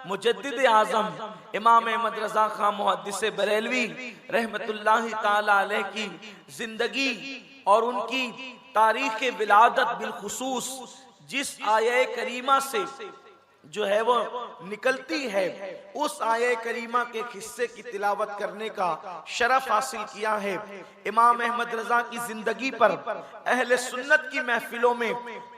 मुजद्दिद आज़म इमाम अहमद रज़ा खां मुहद्दिस बरेलवी रहमतुल्लाहि ताला अलैह की जिंदगी और उनकी तारीख विलादत बिलखुसूस जिस आया करीमा से जो है वो निकलती है, उस आया करीमा के हिस्से की तिलावत करने का शरफ हासिल किया है। इमाम अहमद रजा की जिंदगी पर अहले सुन्नत की महफिलों में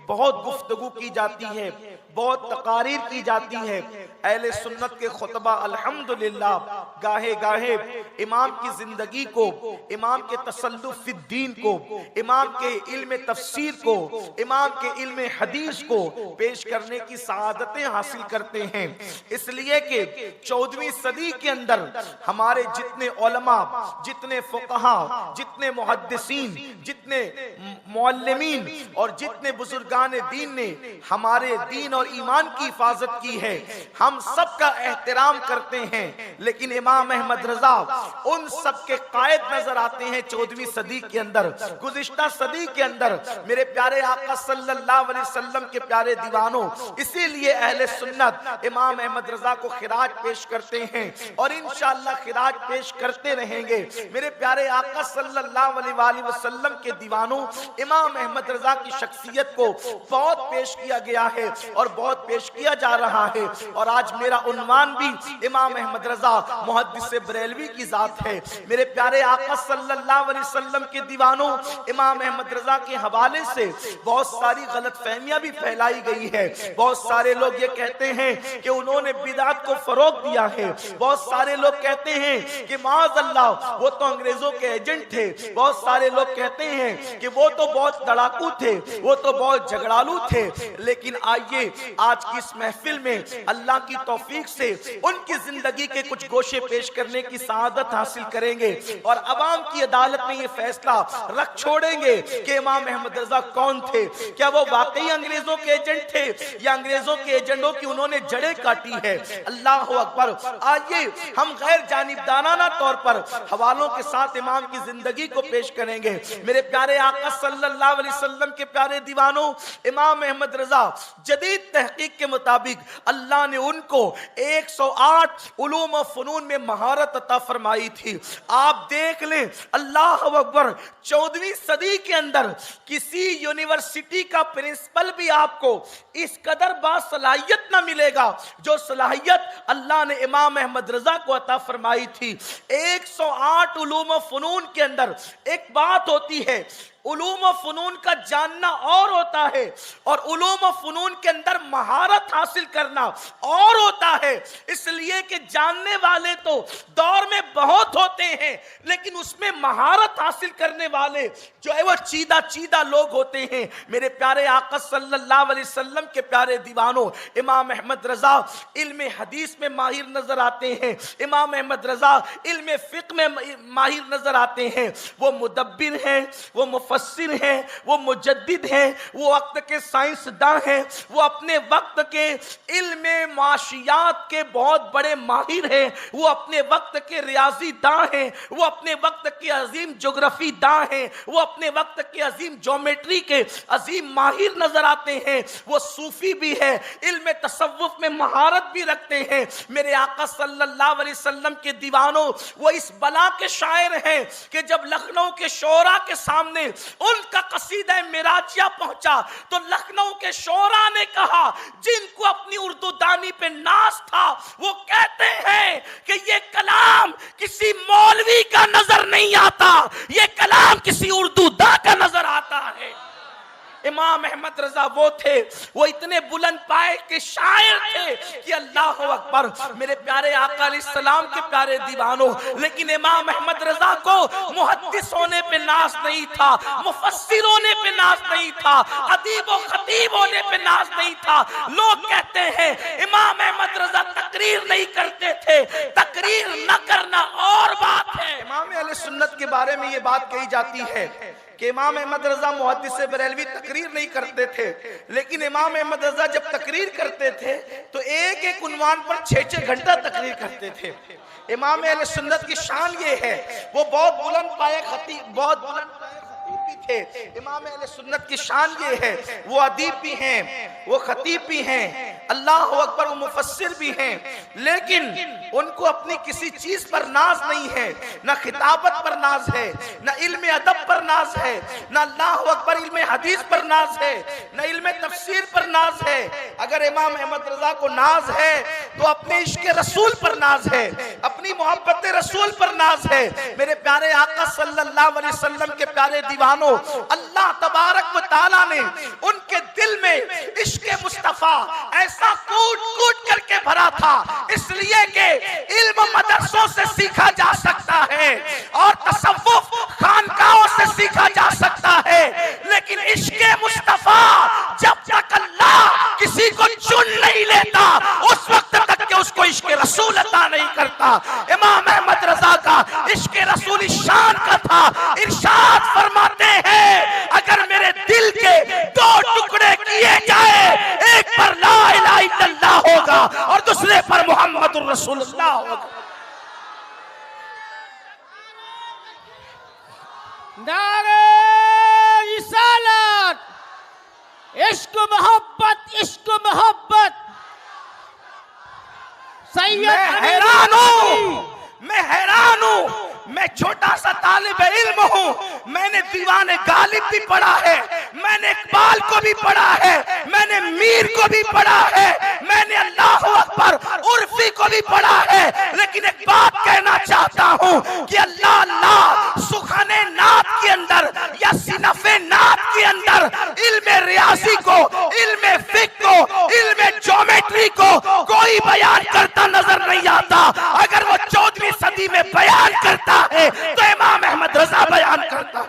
बहुत गुफ्तगू की जाती है, बहुत तकारीर की जाती है। अहले सुन्नत के खुतबा अल्हम्दुलिल्लाह गाहे गाहे इमाम की जिंदगी को, इमाम के तसल्लुफ फिद्दीन को, इमाम के इल्म तफसीर को, इमाम के इल्म हदीस को पेश करने की सआदतें हासिल करते हैं। इसलिए कि 14वीं सदी के अंदर हमारे जितने उलमा, जितने फुक़हा, जितने मुहद्दिसीन, जितने मुअल्लिमीन और जितने बुजुर्गान दीन ने हमारे दीन और ईमान की हिफाजत की है, हम सबका एहतराम करते हैं। लेकिन इमाम अहमद रजा उन सब के कायद नजर आते हैं 14वीं सदी के अंदर, गुज़िश्ता सदी के अंदर। मेरे प्यारे आका सल्लल्लाहु अलैहि वसल्लम के प्यारे दीवानों, इसीलिए अहले सुन्नत इमाम अहमद रजा को खिराज पेश करते हैं और इंशाअल्लाह खिराज पेश करते रहेंगे। मेरे प्यारे आका सल्लल्लाहु अलैहि वसल्लम के दीवानों, इमाम अहमद रजा की शख्सियत को बहुत पेश किया गया है और बहुत पेश किया जा रहा है। और आज मेरा उन्वान भी इमाम अहमद रजा मुहद्दिस बरेलवी की जात है। मेरे प्यारे आका सल्लल्लाहु अलैहि वसल्लम के दीवानों, इमाम अहमद रजा के हवाले से बहुत सारी गलत फहमियां भी फैलाई गई है। बहुत सारे लोग ये कहते हैं कि उन्होंने बिदात को फरोग दिया है। बहुत सारे लोग कहते हैं कि माज़अल्लाह वो तो अंग्रेजों के एजेंट थे। बहुत सारे लोग कहते हैं कि वो तो बहुत लड़ाकू थे, वो तो बहुत झगड़ालू थे। लेकिन आइए आज की इस महफिल में अल्लाह की तौफीक से उनकी जिंदगी के कुछ गोशे पेश करने की सआदत हासिल करेंगे और अवाम की अदालत में ये फैसला रख छोड़ेंगे कि इमाम अहमद रजा कौन थे। क्या वो वाकई अंग्रेजों के एजेंट थे या अंग्रेजों के एजेंटों की उन्होंने जड़ें काटी है। अल्लाह अकबर। आइए हम गैर जानिबदाराना तौर पर हवालों के साथ इमाम की जिंदगी को पेश करेंगे। मेरे प्यारे आका सल्लल्लाहु अलैहि वसल्लम के प्यारे दीवानों, इमाम अहमद रजा जदीद तहकीक के मुताबिक अल्लाह ने उनको 108 उलूम और फनून में महारत अता फरमाई थी। आप देख लें, अल्लाह अकबर, 14वीं सदी के अंदर किसी यूनिवर्सिटी का प्रिंसिपल भी आपको इस कदर बासलाहियत ना मिलेगा जो सलाहियत अल्लाह ने इमाम अहमद रजा को अता फरमाई थी। 108 उलूम और फनून के अंदर एक बात होती है, उलूम और फनून का जानना और होता है और उलूम और फनून के अंदर महारत हासिल करना और होता है। इसलिए कि जानने वाले तो दौर में बहुत होते हैं, लेकिन उसमें महारत हासिल करने वाले जो है वो चीदा चीदा लोग होते हैं। मेरे प्यारे आका सल्लल्लाहु अलैहि वसल्लम के प्यारे दीवानों, इमाम अहमद रजा इल्म हदीस में माहिर नजर आते हैं। इमाम अहमद रजा इल्म फिक्र में माहिर नजर आते हैं। वो मुदब्बिर हैं, वो मुफस्सिर हैं, वो मुजद्दिद हैं, वो वक्त के साइंसदान हैं, वो अपने वक्त के इल्म माशियात के बहुत बड़े माहिर हैं, वो अपने वक्त के रियाजी दां हैं, वो अपने वक्त के अजीम ज्योग्राफी दां हैं, वो अपने वक्त के अजीम ज्योमेट्री के अजीम माहिर नजर आते हैं। वो सूफी भी है, इल्म तसव्वुफ में महारत भी रखते हैं। मेरे आका सल्लल्लाहु अलैहि वसल्लम के दीवानों, वो इस बला के शायर हैं कि जब लखनऊ के शोरा के सामने उनका कसीदा मिराजिया पहुंचा तो लखनऊ के शोरा ने कहा, जिनको अपनी उर्दू दानी पे नाज था, वो कहते हैं कि ये कलाम किसी मौलवी का नजर नहीं आता, ये कलाम किसी उर्दू दा का नजर आता है। इमाम अहमद रजा वो थे, वो इतने बुलंद पाए के शायर थे कि अल्लाह अकबर। मेरे प्यारे आका अलैहिस्सलाम के प्यारे दीवानों, लेकिन इमाम अहमद रजा को मुहद्दिस होने पे नाज नहीं था, मुफस्सिर होने पे नाज नहीं था, अदीब व खतीब होने पे नाज नहीं था। लोग कहते हैं इमाम अहमद रजा तकरीर नहीं करते थे, तकरीर न करना और बात है। इमाम अहले सुन्नत के बारे में ये बात कही जाती है कि इमाम अहमद रजा मुहद्दिस बरेलवी तकरीर नहीं करते थे, लेकिन इमाम अहमद रजा जब तकरीर करते थे तो एक एक उन्वान पर 6-6 घंटा तकरीर करते थे। इमाम अहले सुन्नत की शान ये है, वो बहुत बुलंद पाए खतीब, बहुत बुलंद पाए खतीब भी थे। इमाम अहले सुन्नत की शान ये है, वो अदीब भी हैं, वो खतीब भी हैं, अल्लाह अकबर, वो मुफस्सिर भी हैं, लेकिन उनको अपनी किसी चीज पर नाज नहीं है, ना खिताबत पर नाज है, ना इल्म अदब पर नाज है, ना अल्लाह अकबर इल्म हदीस पर नाज है, ना इल्म तफसीर पर नाज है। अगर इमाम अहमद रजा को नाज है तो अपने इश्क रसूल पर नाज है, अपनी मोहब्बत रसूल पर नाज है। मेरे प्यारे आका सल्लल्लाहु अलैहि वसल्लम के प्यारे दीवानों, अल्लाह तबारक व तआला ने उनके दिल में इश्क मुस्तफा ऐसा कूट कूट करके भरा था, इसलिए कि इल्म मदरसों से सीखा जा सकता है और तसव्वुफ खानकाहों से सीखा जा सकता है, लेकिन इश्क मुस्तफा जब तक अल्लाह किसी को चुन नहीं लेता उस वक्त तक के उसको इश्क रसूल अता नहीं करता। इमाम अहमद रजा का इश्क रसूल शान का था। इरशाद फरमाते हैं, अगर मेरे दिल के दो टुकड़े किए जाए, एक पर ला इलाहा इल्लल्लाह होगा और दूसरे पर मुहम्मदुर रसूलुल्लाह होगा। नारे रिसालत, इश्क मोहब्बत, इश्क मोहब्बत। मैं हैरान हूँ, मैं छोटा सा तालिब इल्म हूँ, मैंने दीवाने गालिब भी पढ़ा है, मैंने इकबाल को भी पढ़ा है, मैंने मीर को भी पढ़ा है, मैंने अल्लाह अकबर उर्फी को भी पढ़ा है, लेकिन एक बात कहना चाहता हूँ कि अल्लाह अल्लाह सुखाने नात के अंदर या सिनफे नात के अंदर इल्म रियाजी को, इल्म फिक को, इल्म ज्योमेट्री को कोई बयान करता नजर नहीं आता। अगर वो 14वीं सदी में बयान करता है तो इमाम अहमद रजा बयान करता।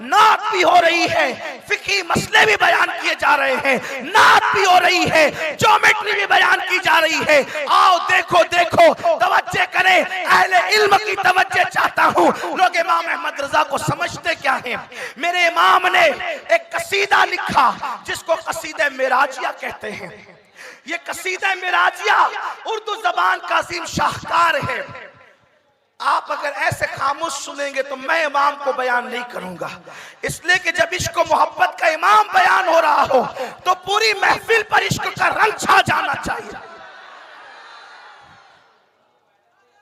नात भी हो रही है, फिकी मसले भी बयान किए जा रहे हैं, नात भी हो रही है, ज्योमेट्री भी बयान की जा रही है। आओ देखो देखो, तवज्जो करें, अहले इल्म की तवज्जो चाहता हूँ। लोग इमाम अहमद रजा को समझते क्या हैं? मेरे इमाम ने एक कसीदा लिखा जिसको कसीदा मिराजिया कहते हैं। ये कसीदा मिराजिया उर्दू जबान का अजीम शाहकार है। आप अगर ऐसे खामोश सुनेंगे तो मैं इमाम को बयान नहीं करूंगा, इसलिए कि जब इश्क मोहब्बत का इमाम बयान हो रहा हो तो पूरी महफिल पर इश्क का रंग छा जाना चाहिए,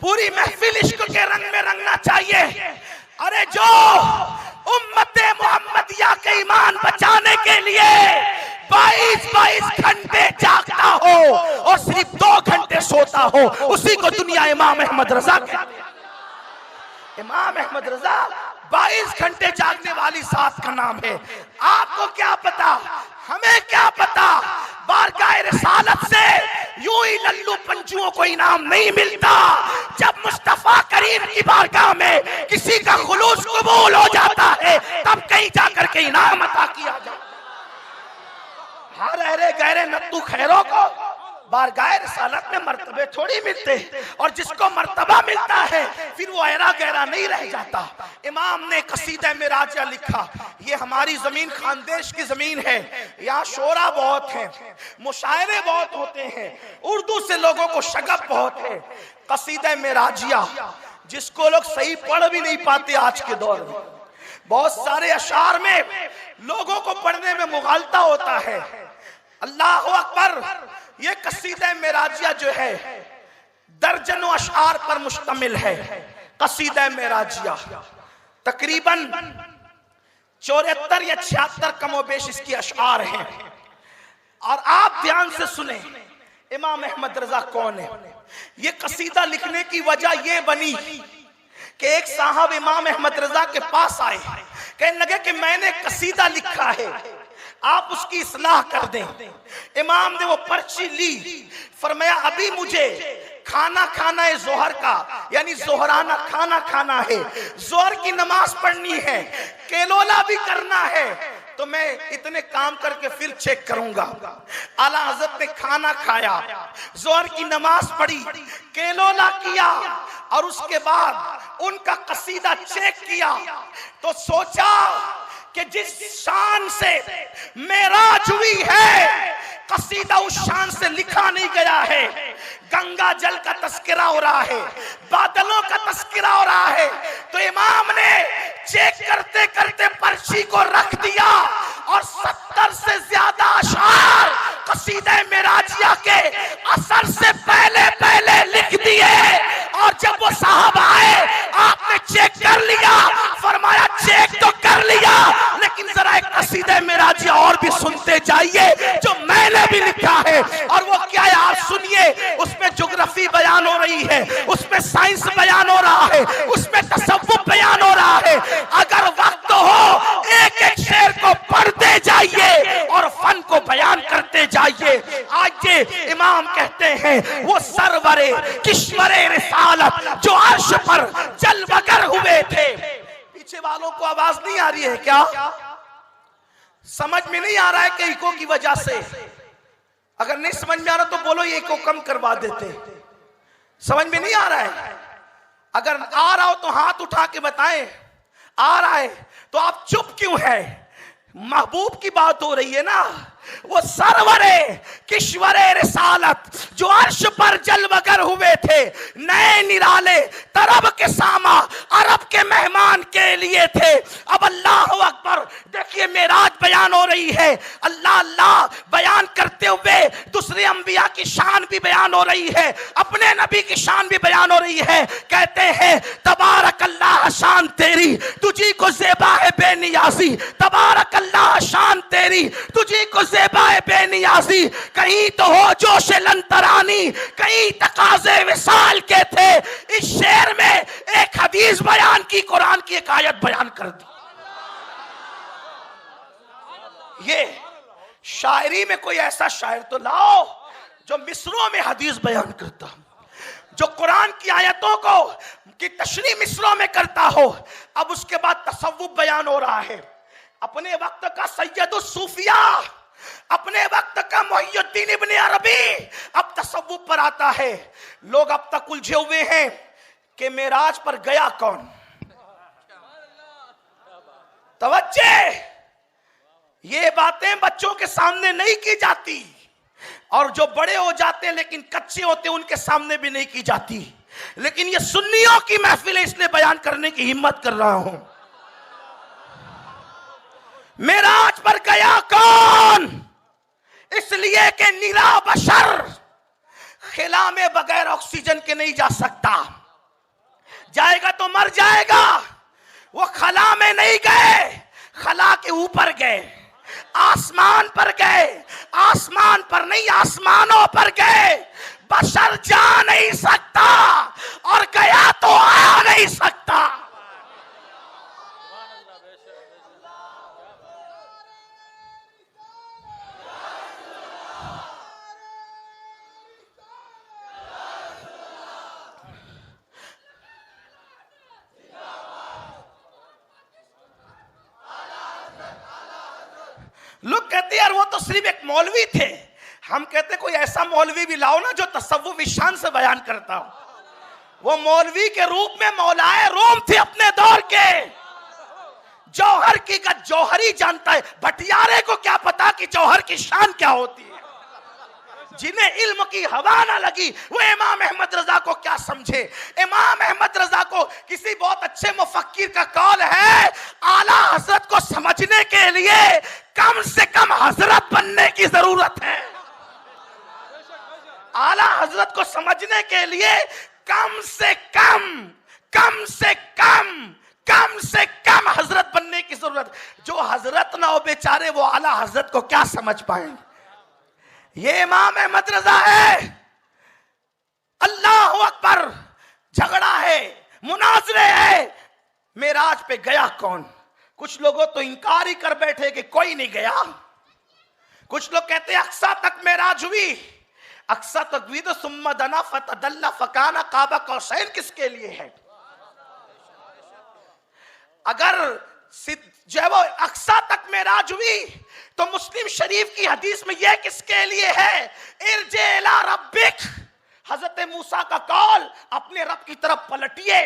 पूरी महफिल इश्क के रंग में रंगना चाहिए। अरे जो उम्मते मोहम्मदिया के ईमान बचाने के लिए 22 घंटे जागता हो और सिर्फ 2 घंटे सोता हो, उसी को दुनिया इमाम अहमद रजा कहती है। इमाम अहमद रजा 22 घंटे जागने वाली जात का नाम है। आपको क्या पता, हमें क्या पता, बारगाह रिसालत से यूं ही लल्लू पंजुओं को इनाम नहीं मिलता। जब मुस्तफा करीम की बारगाह में किसी का खुलूस कबूल हो जाता है तब कहीं जाकर के इनाम अता किया जाता। हर अहरे गहरे नत्तू खैरों को बारगाह रिसालत में मर्तबे थोड़ी मिलते, और जिसको मर्तबा मिलता है फिर वो अहरा गहरा नहीं रह जाता। इमाम ने कसीदा मिराजिया लिखा। ये हमारी जमीन खानदेश की जमीन है, यहाँ शोरा बहुत है, मुशायरे बहुत होते हैं, उर्दू से लोगों को शगफ बहुत है। कसीदा मिराजिया जिसको लोग सही पढ़ भी नहीं पाते आज के दौर में, बहुत सारे अशार में लोगों को पढ़ने में मुगालता होता है। अल्लाह अकबर, ये कसीदा मिराजिया जो है दर्जनों अशार पर मुश्तमिल है। कसीदा मिराजिया तकरीबन 74 या 76 कमोबेश इसकी अशार हैं। और आप ध्यान से सुने, इमाम अहमद रजा कौन है? ये कसीदा लिखने की वजह ये बनी कि एक साहब इमाम अहमद रजा के पास आए, कहने लगे कि मैंने कसीदा लिखा है, आप उसकी इस्लाह कर दें। इमाम ने वो पर्ची ली, फरमाया अभी मुझे खाना खाना है जोहर का, यानी जोहराना खाना खाना है, जोहर की नमाज पढ़नी है, केलोला भी करना है, तो मैं इतने काम करके फिर चेक करूंगा। आला हजरत ने खाना खाया, जोहर की नमाज पढ़ी, केलोला किया और उसके बाद उनका कसीदा चेक किया तो सोचा कि जिस शान से मेराज हुई है कसीदा उस शान से लिखा नहीं गया है। गंगा जल का तस्करा हो रहा है, बादलों का तस्करा हो रहा है, तो इमाम ने चेक करते करते पर्ची को रख दिया और 70 से ज्यादा अशआर कसीदे मेराजिया के असर से पहले पहले लिख दिए। और जब वो साहब आए, आपने चेक कर लिया, फरमाया चेक तो कर लिया, लेकिन जरा एक कसीदे मेराजिया और भी सुनते जाइए जो मैंने भी लिखा है। और वो क्या है आप सुनिए, उसमें ज्योग्राफी बयान हो रही है, उसमें साइंस बयान हो रहा है, उसमें तसव्वुफ बयान हो रहा है। अगर वक्त हो एक एक शेर को पढ़ते जाइए और फन को बयान करते जाइए। आज ये इमाम कहते हैं वो सरवरे किश्वरे रिसालत जो अर्श पर जलवगर हुए थे। पीछे वालों को आवाज नहीं आ रही है क्या? समझ में नहीं आ रहा है कि इको की वजह से? अगर नहीं समझ में आ रहा तो बोलो ये इको कम करवा देते। समझ में नहीं आ रहा है? अगर आ रहा हो तो हाथ उठा के बताएं। आ रहा है तो आप चुप क्यों है? महबूब की बात हो रही है ना। वो सरवरे किश्वरे रिसालत जो अर्श पर जलवगर हुए थे, नए निराले तरब के सामा अरब के मेहमान के लिए थे। अब अल्लाह अकबर, देखिए मेराज बयान हो रही है, अल्लाह अल्लाह बयान करते हुए दूसरे अंबिया की शान भी बयान हो रही है, अपने नबी की शान भी बयान हो रही है। कहते हैं तबारक अल्लाह शान तेरी तुझी को ज़ेबा है बेनियाजी, तबारक अल्लाह शान तेरी तुझी को ज़ेबा है बेनियाजी। कहीं तो हो जोश लंतरानी, कहीं तकाज़े विसाल के थे। इस शेर में एक हदीस बयान की, कुरान की एक आयत बयान कर दी। ये शायरी में कोई ऐसा शायर तो लाओ जो मिसरों में हदीस बयान करता, जो कुरान की आयतों को की तशरीह मिसरों में करता हो। अब उसके बाद तसव्वुफ बयान हो रहा है। अपने वक्त का सैयदुस सूफिया, अपने वक्त का मुहियुद्दीन इब्ने अरबी अब तसव्वुफ पर आता है। लोग अब तक उलझे हुए हैं कि मेराज पर गया कौन। तवज्जे, ये बातें बच्चों के सामने नहीं की जाती, और जो बड़े हो जाते हैं लेकिन कच्चे होते हैं उनके सामने भी नहीं की जाती। लेकिन ये सुन्नियों की महफिल है, इसलिए बयान करने की हिम्मत कर रहा हूं। मेराज पर गया कौन? इसलिए कि निरा बशर खिला में बगैर ऑक्सीजन के नहीं जा सकता। जाएगा तो मर जाएगा। वो खला में नहीं गए, खला के ऊपर गए, आसमान पर गए, आसमान पर नहीं आसमानों पर गए। बशर जा नहीं सकता और गया तो आ नहीं सकता। लोग कहते हैं यार वो तो सिर्फ एक मौलवी थे। हम कहते कोई ऐसा मौलवी भी लाओ ना जो तसव्वुफ शान से बयान करता हो। वो मौलवी के रूप में मौलाए रोम थे अपने दौर के। जौहर की का जौहरी जानता है, भटियारे को क्या पता कि जौहर की शान क्या होती है। जिन्हें इल्म की हवा ना लगी वो इमाम अहमद रजा को क्या समझे। इमाम अहमद रजा को किसी बहुत अच्छे मुफक्किर का कौल है, आला हजरत को समझने के लिए कम से कम हजरत बनने की जरूरत है। आला हजरत को समझने के लिए कम से कम हजरत बनने की जरूरत। जो हजरत ना हो बेचारे वो आला हजरत को क्या समझ पाएंगे। ये इमाम अहमद रजा है। अल्लाह अकबर, झगड़ा है, मुनाजरे है। मेराज पे गया कौन? कुछ लोगों तो इनकार ही कर बैठे कि कोई नहीं गया। कुछ लोग कहते हैं अक्सा तक मेराज हुई। अक्सा तक हुई तो सुम्मा दना फतदल्ला फकाना काबा कौसैन किसके लिए है? अगर जो है वो अक्सा तक मेराज हुई तो मुस्लिम शरीफ की हदीस में यह किसके लिए है? इरजे इला रब्बिक, हजरत मूसा का कौल, अपने रब की तरफ पलटिए।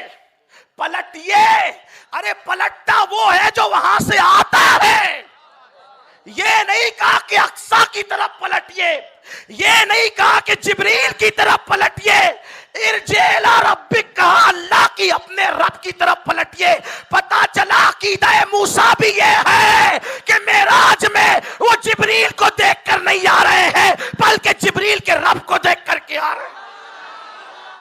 अरे पलटता वो है जो वहां से आता है। ये नहीं कहा कि अक्सा की तरफ पलटिए, ये नहीं कहा कि जिब्रील की तरफ